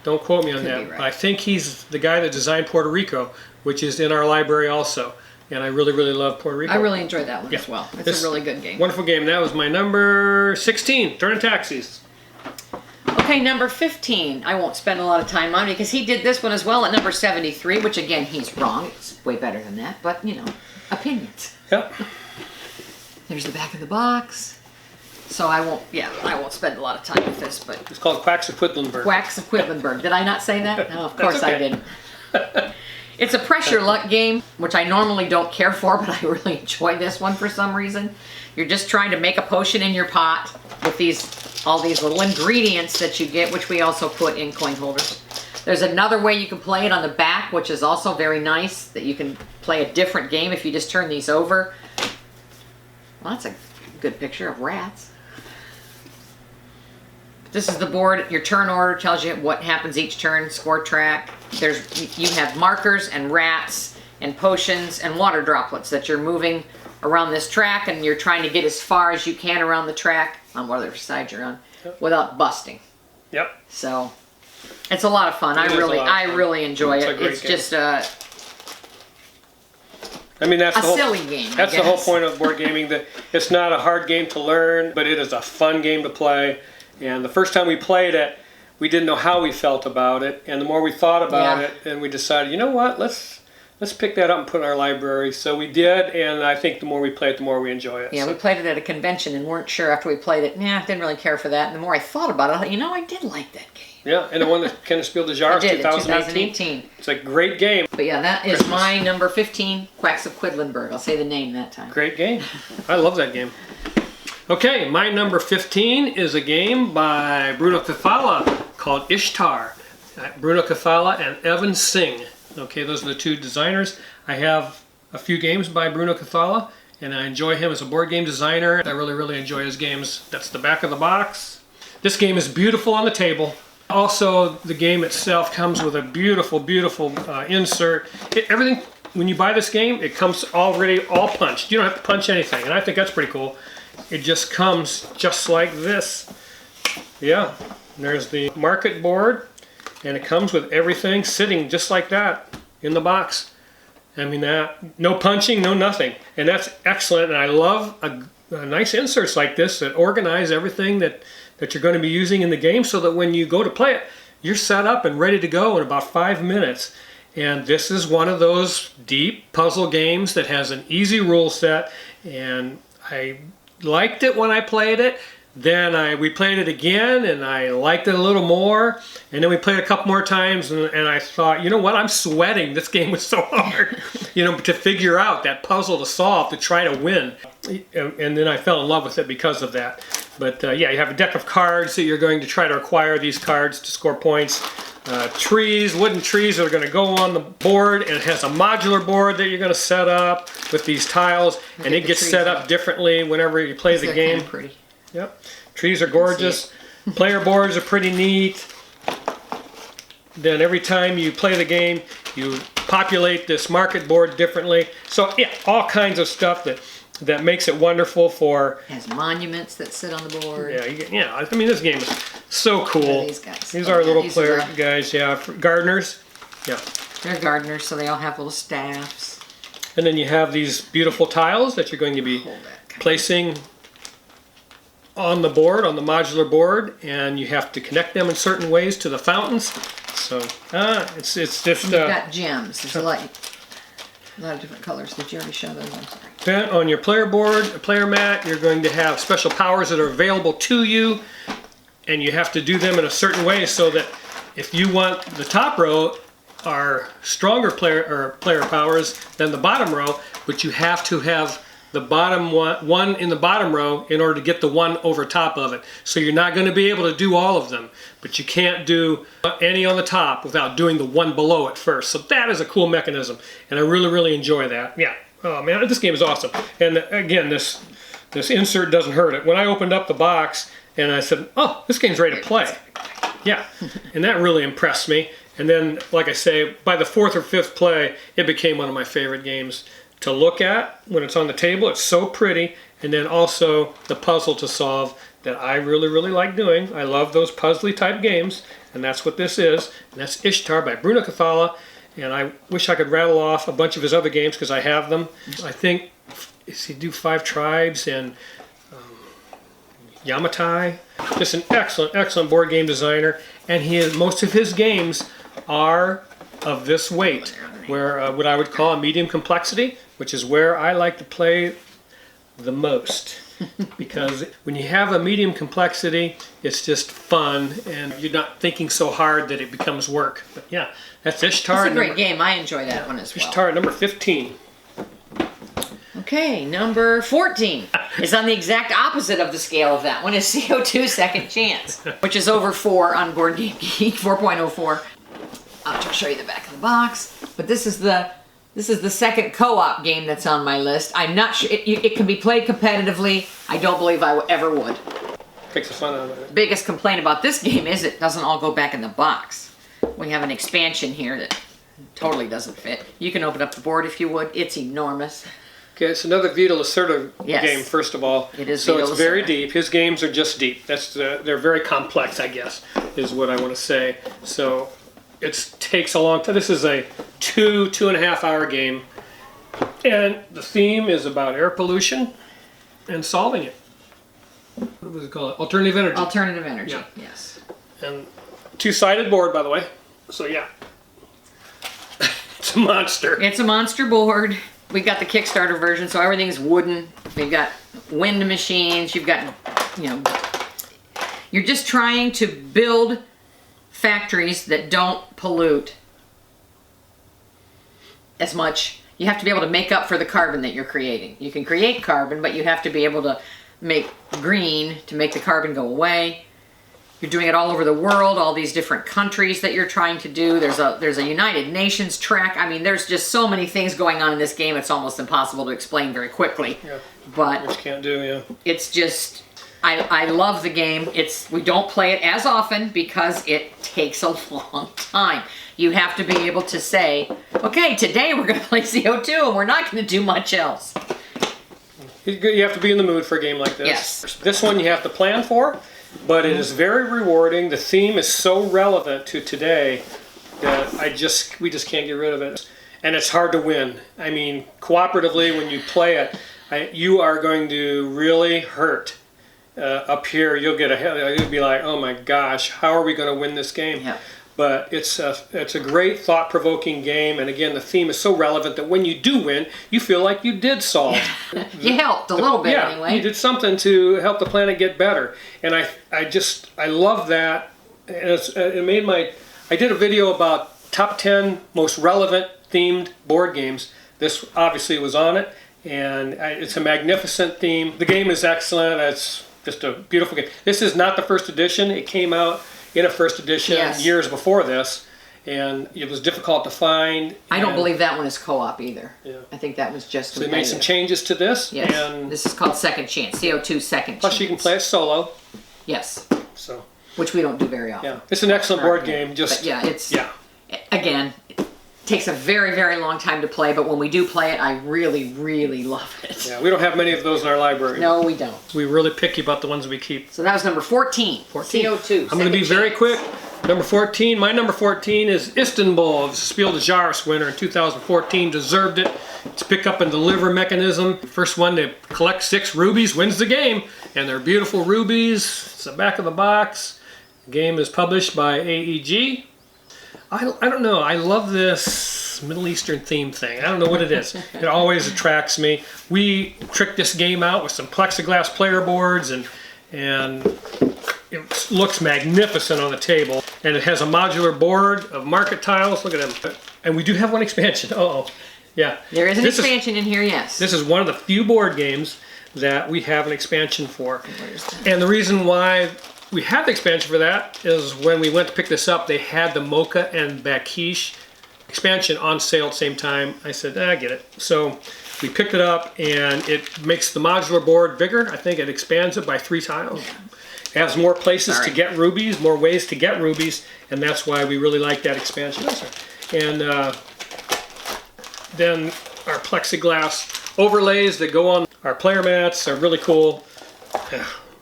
Don't quote me on that. Right. But I think he's the guy that designed Puerto Rico, which is in our library also. And I really, really love Puerto Rico. I really enjoyed that one as well. It's a really good game. Wonderful game. That was my number 16, Turn & Taxis. Okay, number 15. I won't spend a lot of time on it because he did this one as well at number 73, which again, he's wrong. It's way better than that, but you know, opinions. Yep. There's the back of the box. So I won't spend a lot of time with this, but... It's called Quacks of Quedlinburg. Quacks of Quedlinburg. Did I not say that? No, of course okay. I didn't. It's a pressure luck game, which I normally don't care for, but I really enjoy this one for some reason. You're just trying to make a potion in your pot with all these little ingredients that you get, which we also put in coin holders. There's another way you can play it on the back, which is also very nice, that you can play a different game if you just turn these over. Well, that's a good picture of rats. This is the board. Your turn order tells you what happens each turn, score track. You have markers and rats and potions and water droplets that you're moving around this track, and you're trying to get as far as you can around the track on whatever side you're on without busting. Yep. So it's a lot of fun. I really enjoy it. It's just I mean, that's a silly game. That's the whole point of board gaming. That it's not a hard game to learn, but it is a fun game to play. And the first time we played it, we didn't know how we felt about it. And the more we thought about it, and we decided, you know what, let's pick that up and put it in our library. So we did, and I think the more we play it, the more we enjoy it. Yeah, we played it at a convention and weren't sure after we played it. Yeah, didn't really care for that. And the more I thought about it, I thought, you know, I did like that game. Yeah, and the one that Kenneth Spiel de Jar is 2018. 2018. It's a great game. But yeah, that is my number 15, Quacks of Quedlinburg. I'll say the name that time. Great game. I love that game. Okay, my number 15 is a game by Bruno Cathala called Ishtar. Bruno Cathala and Evan Singh. Okay, those are the two designers. I have a few games by Bruno Cathala, and I enjoy him as a board game designer. I really, really enjoy his games. That's the back of the box. This game is beautiful on the table. Also, the game itself comes with a beautiful, beautiful insert. Everything, when you buy this game, it comes already all punched. You don't have to punch anything, and I think that's pretty cool. It just comes just like this. Yeah, there's the market board, and it comes with everything sitting just like that in the box. I mean, no punching, no nothing. And that's excellent, and I love a nice inserts like this that organize everything that you're going to be using in the game, so that when you go to play it, you're set up and ready to go in about 5 minutes. And this is one of those deep puzzle games that has an easy rule set, and I liked it when I played it. Then we played it again, and I liked it a little more. And then we played a couple more times, and I thought, you know what, I'm sweating. This game was so hard, you know, to figure out that puzzle to solve, to try to win. And then I fell in love with it because of that. But yeah, you have a deck of cards that you're going to try to acquire these cards to score points. Trees, wooden trees that are going to go on the board, and it has a modular board that you're going to set up with these tiles, and it gets set up differently whenever you play the game. Kind of pretty. Yep. Trees are gorgeous. Player boards are pretty neat. Then every time you play the game, you populate this market board differently. So yeah, all kinds of stuff that makes it wonderful for... It has monuments that sit on the board. Yeah, I mean, this game is so cool. These guys. These are little player guys, yeah. Gardeners. Yeah. They're gardeners, so they all have little staffs. And then you have these beautiful tiles that you're going to be placing on the board, on the modular board, and you have to connect them in certain ways to the fountains. So it's just you've got gems. There's a lot of different colors. Did you already show those? I'm sorry. Then on your player board, player mat, you're going to have special powers that are available to you, and you have to do them in a certain way so that if you want the top row are stronger player powers than the bottom row, but you have to have the bottom one in the bottom row in order to get the one over top of it. So you're not going to be able to do all of them, but you can't do any on the top without doing the one below it first. So that is a cool mechanism, and I really, really enjoy that. Yeah, oh man, this game is awesome. And again, this insert doesn't hurt it. When I opened up the box and I said, oh, this game's ready to play. Yeah, and that really impressed me. And then, like I say, by the 4th or 5th play, it became one of my favorite games to look at when it's on the table. It's so pretty, and then also the puzzle to solve that I really, really like doing. I love those puzzly type games, and that's what this is. And that's Ishtar by Bruno Cathala, and I wish I could rattle off a bunch of his other games because I have them. I think he do 5 Tribes and Yamatai. Just an excellent, excellent board game designer, and most of his games are of this weight, where what I would call a medium complexity, which is where I like to play the most. Because when you have a medium complexity, it's just fun, and you're not thinking so hard that it becomes work. But yeah, that's Ishtar. It's a great game. I enjoy that one as well. Ishtar number 15. Okay, number 14 is on the exact opposite of the scale of that one. Is CO2 Second Chance, which is over 4 on Board Game Geek, 4.04. I'll just show you the back of the box. But this is the second co-op game that's on my list. I'm not sure it can be played competitively. I don't believe I ever would. Takes the fun out of it. Biggest complaint about this game is it doesn't all go back in the box. We have an expansion here that totally doesn't fit. You can open up the board if you would. It's enormous. Okay, it's another Vito Lacerda Yes. game, first of all. It is so Vito it's very Lacerda. deep. His games are just deep. They're very complex, I guess, is what I want to say. So it takes a long time. This is a 2.5 hour game. And the theme is about air pollution and solving it. What was it called? Alternative energy. Alternative energy, Yeah. yes. And two-sided board, by the way. So yeah. It's a monster. It's a monster board. We've got the Kickstarter version, so everything's wooden. We've got wind machines. You've got, you're just trying to build factories that don't pollute as much. You have to be able to make up for the carbon that you're creating. You can create carbon, but you have to be able to make green to make the carbon go away. You're doing it all over the world, all these different countries that you're trying to do. There's a United Nations track. I mean, there's just so many things going on in this game, it's almost impossible to explain very quickly. Yeah. But Which can't do, yeah. it's just, I love the game. We don't play it as often because it takes a long time. You have to be able to say, okay, today we're going to play CO2 and we're not going to do much else. You have to be in the mood for a game like this. Yes. This one you have to plan for, but it is very rewarding. The theme is so relevant to today that we just can't get rid of it. And it's hard to win. I mean, cooperatively, when you play it, you are going to really hurt. Up here, you'll be like, oh my gosh, how are we going to win this game? Yeah. But it's a great thought-provoking game, and again, the theme is so relevant that when you do win, you feel like you did solve. You helped a little bit anyway. You did something to help the planet get better, and I love that. And I did a video about top 10 most relevant themed board games. This obviously was on it, and it's a magnificent theme. The game is excellent. It's just a beautiful game. This is not the first edition. It came out in a first edition years before this, and it was difficult to find. I don't believe that one is co-op either. Yeah. I think that was just So they made some changes to this. Yes. And This is called Second Chance, CO2 Second Chance. plus you can play it solo. Yes. So Which we don't do very often. yeah, it's an excellent board game. Just But yeah, it's yeah. It takes a very, very long time to play, but when we do play it, I really, really love it. Yeah, we don't have many of those in our library. No, we don't. We really picky about the ones we keep. So that was number 14. 14. CO2. I'm going to be very quick. Number 14. My number 14 is Istanbul. It was a Spiel des Jahres winner in 2014. Deserved it. It's pick up and deliver mechanism. First one to collect 6 rubies wins the game. And they're beautiful rubies. It's the back of the box. The game is published by AEG. I don't know. I love this Middle Eastern theme thing. I don't know what it is. It always attracts me. We tricked this game out with some plexiglass player boards, and it looks magnificent on the table. And it has a modular board of market tiles. Look at them. And we do have one expansion. Uh-oh. Yeah. There is an expansion in here, yes. This is one of the few board games that we have an expansion for. And the reason why we have the expansion for that is when we went to pick this up, they had the Mocha and Bakish expansion on sale at the same time. I said, I get it. So we picked it up, and it makes the modular board bigger. I think it expands it by 3 tiles. It has more places to get rubies, more ways to get rubies, and that's why we really like that expansion. And then our plexiglass overlays that go on our player mats are really cool.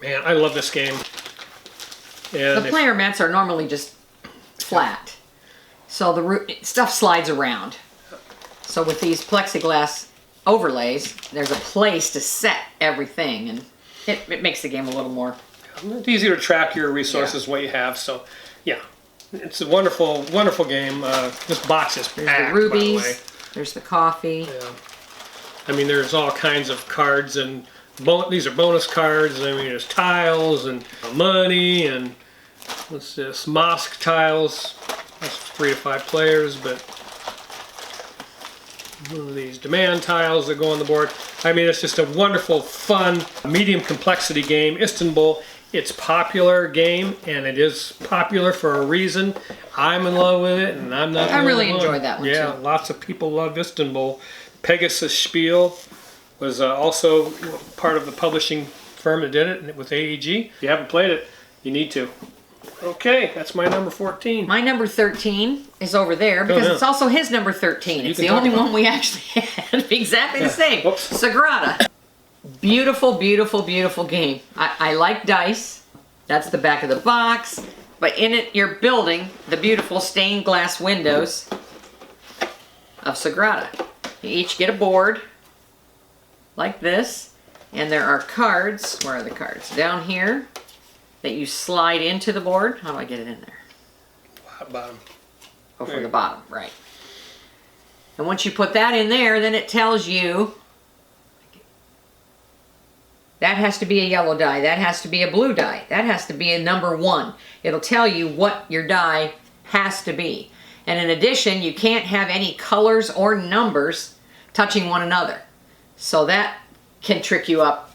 Man, I love this game. And the player mats are normally just flat, so the stuff slides around. So with these plexiglass overlays, there's a place to set everything, and it makes the game a little more... It's easier to track your resources, what you have. So, yeah, it's a wonderful, wonderful game. This box is packed, There's the rubies, by the way. there's the coffee. Yeah. I mean, there's all kinds of cards and these are bonus cards. I mean, there's tiles and money and what's this? Mosque tiles. That's 3 to 5 players, but these demand tiles that go on the board. I mean, it's just a wonderful, fun, medium complexity game. Istanbul, it's a popular game, and it is popular for a reason. I'm in love with it, and I'm not. I really enjoyed that one Yeah, too. lots of people love Istanbul. Pegasus Spiel was also part of the publishing firm that did it with AEG. If you haven't played it, you need to. Okay, that's my number 14. My number 13 is over there because no. it's also his number 13. You It's can the talk only about one we actually had exactly the same. Whoops. Sagrada. Beautiful, beautiful, beautiful game. I like dice. That's the back of the box. But in it, you're building the beautiful stained glass windows of Sagrada. You each get a board like this. And there are cards. Where are the cards? Down here that you slide into the board. How do I get it in there? Bottom. Oh, from the bottom, right. And once you put that in there, then it tells you that has to be a yellow die, that has to be a blue die, that has to be a number 1. It'll tell you what your die has to be. And in addition, you can't have any colors or numbers touching one another. So that can trick you up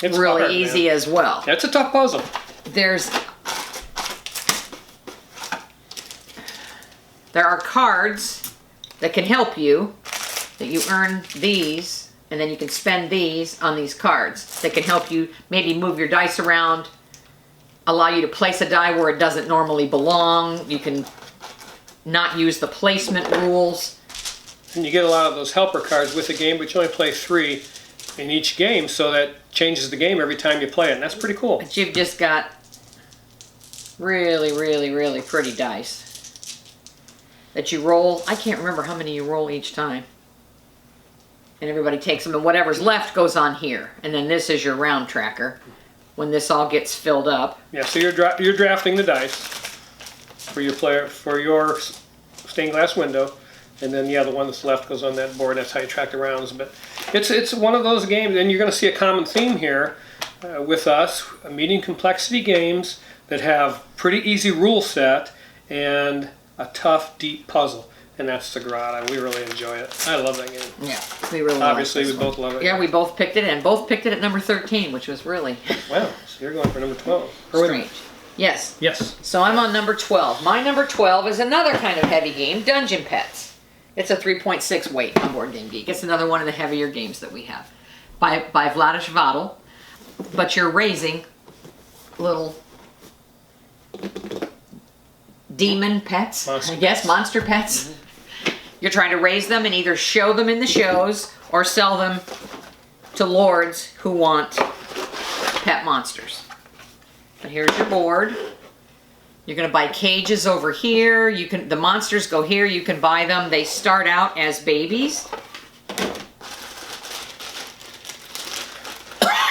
It's really hard, easy man. as well. That's a tough puzzle. There are cards that can help you, that you earn these, and then you can spend these on these cards that can help you maybe move your dice around, allow you to place a die where it doesn't normally belong. You can not use the placement rules. And you get a lot of those helper cards with the game, but you only play 3 in each game, so that changes the game every time you play it, and that's pretty cool. But you've just got really, really, really pretty dice that you roll. I can't remember how many you roll each time. And everybody takes them, and whatever's left goes on here. And then this is your round tracker when this all gets filled up. Yeah, so you're drafting the dice for your player, for your stained glass window, and then the one that's left goes on that board. That's how you track the rounds. But it's one of those games, and you're going to see a common theme here with us: medium complexity games that have pretty easy rule set and a tough, deep puzzle. And that's Sagrada. We really enjoy it. I love that game. Yeah, we really Obviously, like we this both love it. one. Yeah, we both picked it, and both picked it at number 13, which was really Wow, so you're going for number 12. strange. Yes. Yes. So I'm on number 12. My number 12 is another kind of heavy game, Dungeon Pets. It's a 3.6 weight on Board Game Geek. It's another one of the heavier games that we have by Vladish Vadel. But you're raising little demon pets, Monster I guess, pets. monster pets. You're trying to raise them and either show them in the shows or sell them to lords who want pet monsters. But here's your board. You're going to buy cages over here. The monsters go here. You can buy them. They start out as babies.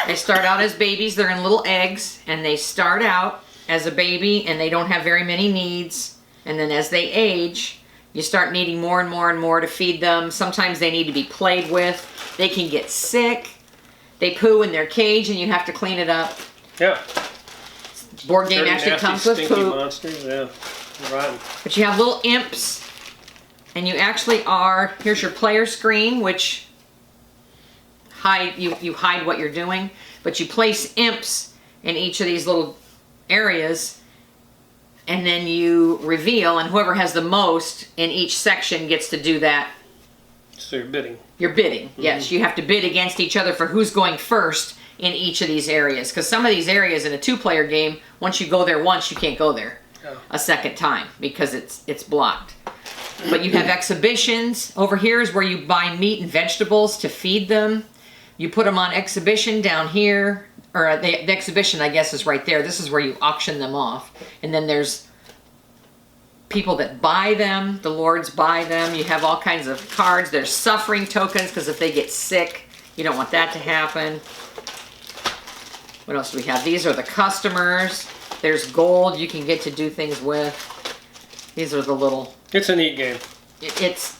They start out as babies. They're in little eggs, and they start out as a baby, and they don't have very many needs. And then as they age, you start needing more and more and more to feed them. Sometimes they need to be played with. They can get sick. They poo in their cage, and you have to clean it up. Yeah. Board game Dirty, actually nasty, comes with stinky poop. monsters. Yeah. Rotten. But you have little imps, and you actually are, here's your player screen, which you hide what you're doing, but you place imps in each of these little areas, and then you reveal, and whoever has the most in each section gets to do that. So you're bidding. You're bidding, yes. You have to bid against each other for who's going first in each of these areas, because some of these areas in a 2-player game, once you go there once, you can't go there a second time because it's blocked. But you have exhibitions. Over here is where you buy meat and vegetables to feed them. You put them on exhibition down here, or the exhibition, I guess, is right there. This is where you auction them off. And then there's people that buy them. The lords buy them. You have all kinds of cards. There's suffering tokens, because if they get sick, you don't want that to happen. What else do we have? These are the customers. There's gold you can get to do things with. These are the little... It's a neat game. It's...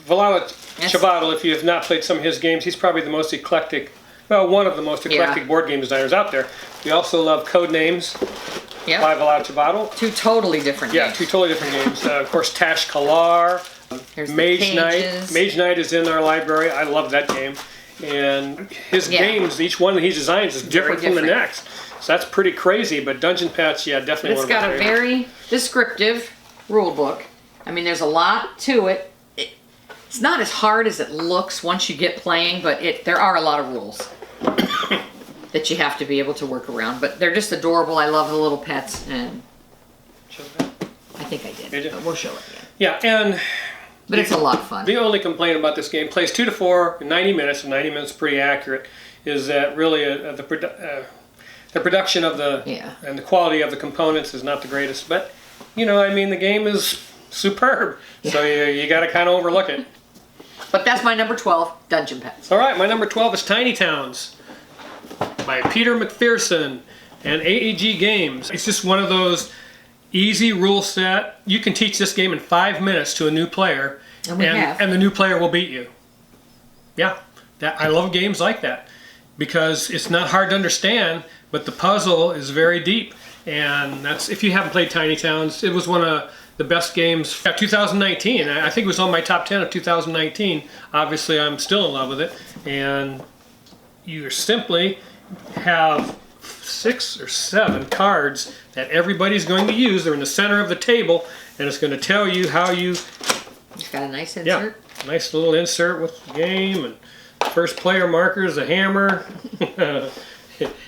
Vladish Vadel, if you have not played some of his games, he's probably the most eclectic well, one of the most eclectic board game designers out there. We also love Code Names. Yep. Five Allowed to Bottle. Two totally different games. Yeah, two totally different games. Of course, Tash Kalar, Here's Mage Knight. Mage Knight is in our library. I love that game. And his games, each one that he designs is different from the next. So that's pretty crazy, but Dungeon Pets, yeah, definitely one of my favorites. It's got a very descriptive rule book. I mean, there's a lot to it. It's not as hard as it looks once you get playing, but there are a lot of rules that you have to be able to work around. But they're just adorable. I love the little pets, and I think I did, but we'll show it again. Yeah, and but it's a lot of fun. The only complaint about this game, plays 2 to 4 in 90 minutes, and 90 minutes is pretty accurate, is that really the production of and the quality of the components is not the greatest. But, you know, I mean, the game is superb, so you got to kind of overlook it. But that's my number 12, Dungeon Pets. All right, my number 12 is Tiny Towns by Peter McPherson and AEG Games. It's just one of those easy rule set. You can teach this game in 5 minutes to a new player, and the new player will beat you. Yeah, I love games like that because it's not hard to understand, but the puzzle is very deep. And that's, if you haven't played Tiny Towns, it was one of the best games of 2019. I think it was on my top 10 of 2019. Obviously, I'm still in love with it. And you simply have 6 or 7 cards that everybody's going to use. They're in the center of the table, and it's going to tell you how you... It's got a nice insert. Yeah, nice little insert with the game, and first player markers, a hammer.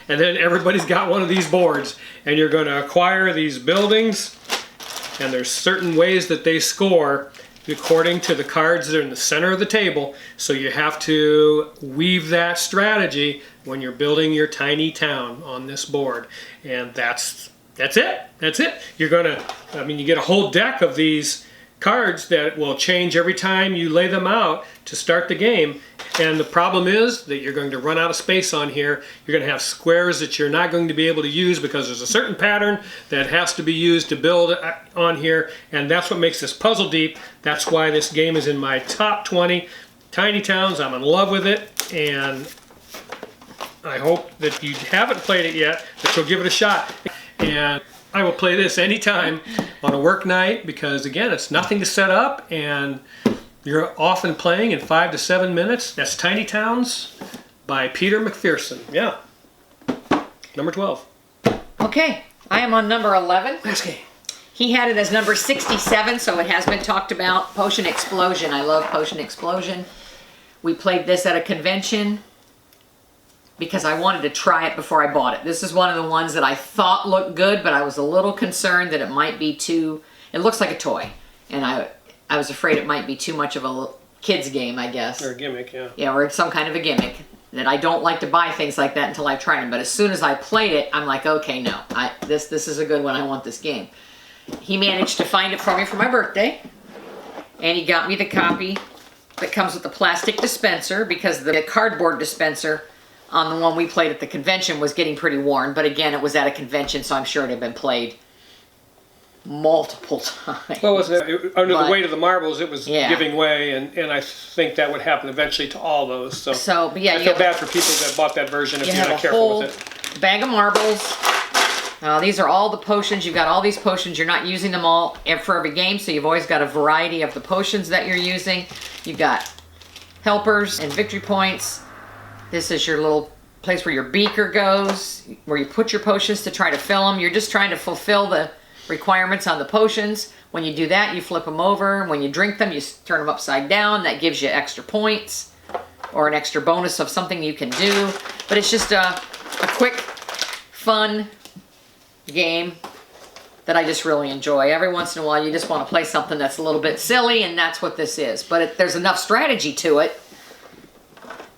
And then everybody's got one of these boards, and you're going to acquire these buildings, and there's certain ways that they score according to the cards that are in the center of the table. So you have to weave that strategy when you're building your tiny town on this board. And that's it. That's it. You're gonna, I mean, you get a whole deck of these cards that will change every time you lay them out to start the game. And the problem is that you're going to run out of space on here. You're going to have squares that you're not going to be able to use because there's a certain pattern that has to be used to build on here. And that's what makes this puzzle deep. That's why this game is in my top 20. Tiny Towns, I'm in love with it. And I hope that you haven't played it yet, that you'll give it a shot. And I will play this anytime on a work night because, again, it's nothing to set up. And you're often playing in 5 to 7 minutes. That's Tiny Towns by Peter McPherson. Yeah. Number 12. Okay, I am on number 11. Last game. He had it as number 67, so it has been talked about. Potion Explosion. I love Potion Explosion. We played this at a convention because I wanted to try it before I bought it. This is one of the ones that I thought looked good, but I was a little concerned that it might be too... It looks like a toy, and I was afraid it might be too much of a kid's game, I guess. Or a gimmick, yeah. Yeah, or some kind of a gimmick. That I don't like to buy things like that until I've tried them. But as soon as I played it, I'm like, okay, no. This is a good one. I want this game. He managed to find it for me for my birthday. And he got me the copy that comes with the plastic dispenser because the cardboard dispenser on the one we played at the convention was getting pretty worn. But again, it was at a convention, so I'm sure it had been played multiple times. Well, under the weight of the marbles, it was giving way, and I think that would happen eventually to all those. So but yeah, I feel bad for people that bought that version if you're not careful with it. Bag of marbles. These are all the potions. You've got all these potions. You're not using them all for every game, so you've always got a variety of the potions that you're using. You've got helpers and victory points. This is your little place where your beaker goes, where you put your potions to try to fill them. You're just trying to fulfill the requirements on the potions. When you do that, you flip them over. When you drink them, you turn them upside down. That gives you extra points or an extra bonus of something you can do. But it's just a quick, fun game that I just really enjoy. Every once in a while, you just want to play something that's a little bit silly, and that's what this is. But there's enough strategy to it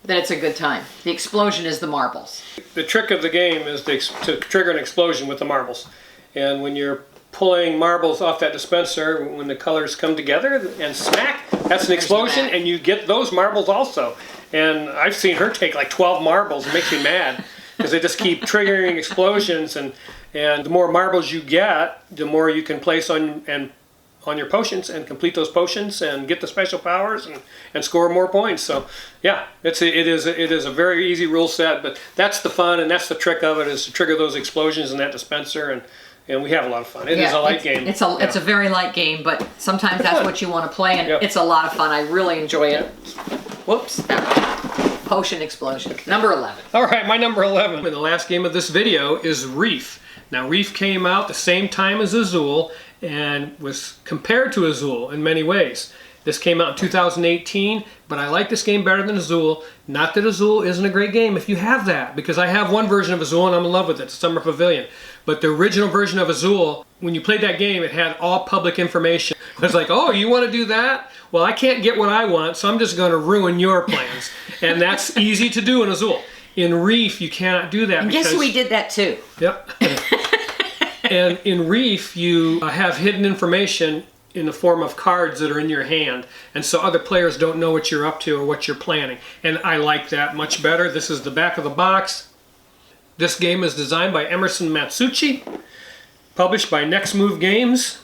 that it's a good time. The explosion is the marbles. The trick of the game is to trigger an explosion with the marbles. And when you're pulling marbles off that dispenser, when the colors come together and smack, that's an explosion, and you get those marbles also. And I've seen her take like 12 marbles. It makes me mad because they just keep triggering explosions, and the more marbles you get, the more you can place on on your potions and complete those potions and get the special powers and score more points. So yeah, it is a very easy rule set, but that's the fun and that's the trick of it, is to trigger those explosions in that dispenser, and we have a lot of fun. It is a light game. It's a very light game, but sometimes that's what you want to play, and it's a lot of fun. I really enjoy it. Whoops. Potion explosion. Number 11. All right, my number 11. And the last game of this video is Reef. Now, Reef came out the same time as Azul and was compared to Azul in many ways. This came out in 2018, but I like this game better than Azul. Not that Azul isn't a great game if you have that, because I have one version of Azul and I'm in love with it, Summer Pavilion. But the original version of Azul, when you played that game, it had all public information. It was like, oh, you want to do that? Well, I can't get what I want, so I'm just going to ruin your plans. And that's easy to do in Azul. In Reef, you cannot do that. And guess who we did that too? Yep. And in Reef, you have hidden information in the form of cards that are in your hand, and so other players don't know what you're up to or what you're planning. And I like that much better. This is the back of the box. This game is designed by Emerson Matsuuchi, published by Next Move Games.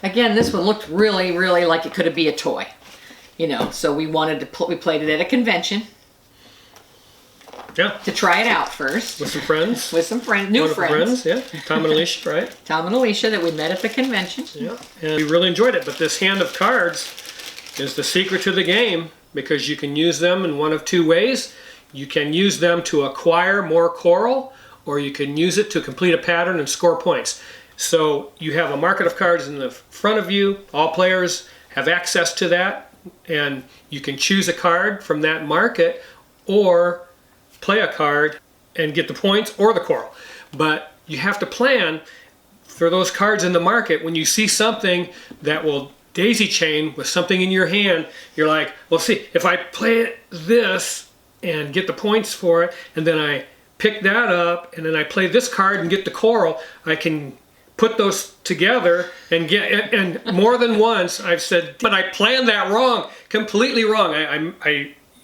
Again, this one looked really, really like it could be a toy. You know, so we wanted to we played it at a convention. Yeah. To try it out first. With some friends. With some friends, new friends. Yeah. Tom and Alicia, right? Tom and Alicia that we met at the convention. Yeah. And we really enjoyed it. But this hand of cards is the secret to the game, because you can use them in one of two ways. You can use them to acquire more coral, or you can use it to complete a pattern and score points. So you have a market of cards in the front of you. All players have access to that, and you can choose a card from that market, or play a card and get the points or the coral. But you have to plan for those cards in the market. When you see something that will daisy chain with something in your hand, you're like, well, see, if I play this and get the points for it, and then I pick that up, and then I play this card and get the coral, I can put those together and get, and more than once I've said, but I planned that wrong, completely wrong.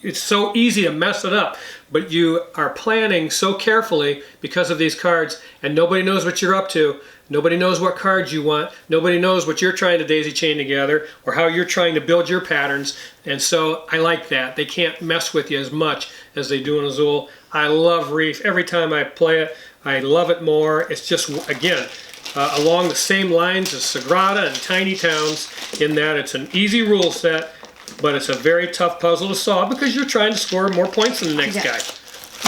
It's so easy to mess it up, but you are planning so carefully because of these cards, and nobody knows what you're up to. Nobody knows what cards you want. Nobody knows what you're trying to daisy chain together or how you're trying to build your patterns. And so I like that. They can't mess with you as much as they do in Azul. I love Reef. Every time I play it, I love it more. It's just, again, along the same lines as Sagrada and Tiny Towns, in that it's an easy rule set, but it's a very tough puzzle to solve because you're trying to score more points than the next guy.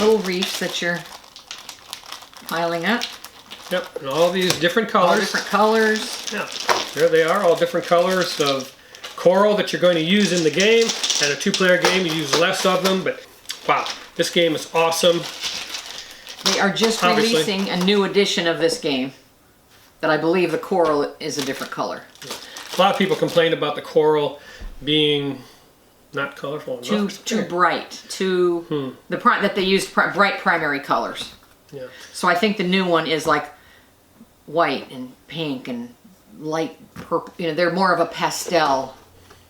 Little reefs that you're piling up. Yep, and all these different colors. All different colors. Yeah, there they are, all different colors of coral that you're going to use in the game. And a two-player game, you use less of them, but wow, this game is awesome. They are just releasing a new edition of this game that I believe the coral is a different color. A lot of people complain about the coral being not colorful enough. Too bright. That they used bright primary colors. Yeah. So I think the new one is like white and pink and light purple. You know, they're more of a pastel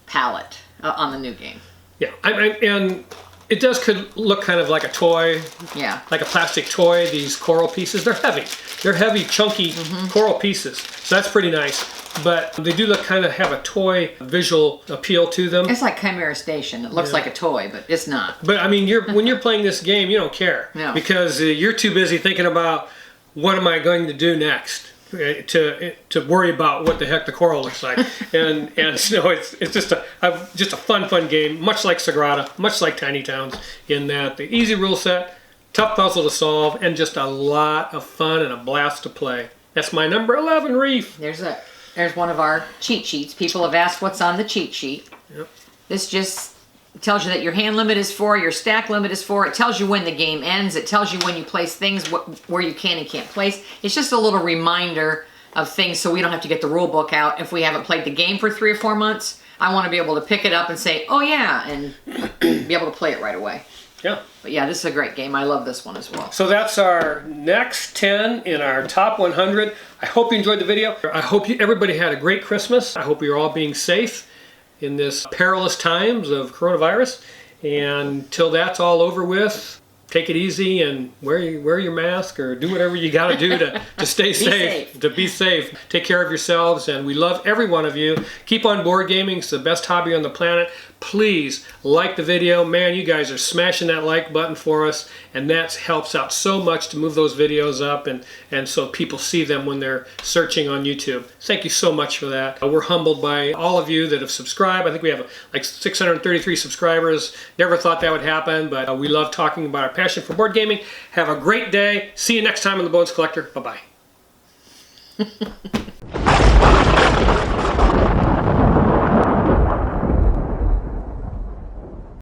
palette on the new game. Yeah, and it could look kind of like a toy. Yeah. Like a plastic toy. These coral pieces, they're heavy. They're heavy, chunky coral pieces. So that's pretty nice. But they do kind of have a toy visual appeal to them. It's like Chimera Station. It looks like a toy, but it's not. But I mean, when you're playing this game, you don't care. No. Because you're too busy thinking about what am I going to do next to worry about what the heck the coral looks like. and so it's just a fun game, much like Sagrada, much like Tiny Towns, in that the easy rule set, tough puzzle to solve, and just a lot of fun and a blast to play. That's my number 11, Reef. There's one of our cheat sheets. People have asked what's on the cheat sheet. Yep. This just tells you that your hand limit is 4, your stack limit is 4. It tells you when the game ends. It tells you when you place things, where you can and can't place. It's just a little reminder of things so we don't have to get the rule book out. If we haven't played the game for 3 or 4 months, I want to be able to pick it up and say, oh yeah, and be able to play it right away. Yeah. But yeah, this is a great game. I love this one as well. So that's our next 10 in our top 100. I hope you enjoyed the video. I hope everybody had a great Christmas. I hope you're all being safe in this perilous times of coronavirus. And till that's all over with, take it easy and wear your mask or do whatever you got to do to stay safe, to be safe. Take care of yourselves, and we love every one of you. Keep on board gaming. It's the best hobby on the planet. Please like the video. Man, you guys are smashing that like button for us, and that helps out so much to move those videos up and so people see them when they're searching on YouTube. Thank you so much for that. We're humbled by all of you that have subscribed. I think we have like 633 subscribers. Never thought that would happen, but we love talking about our passion for board gaming. Have a great day. See you next time on The Bones Collector. Bye-bye.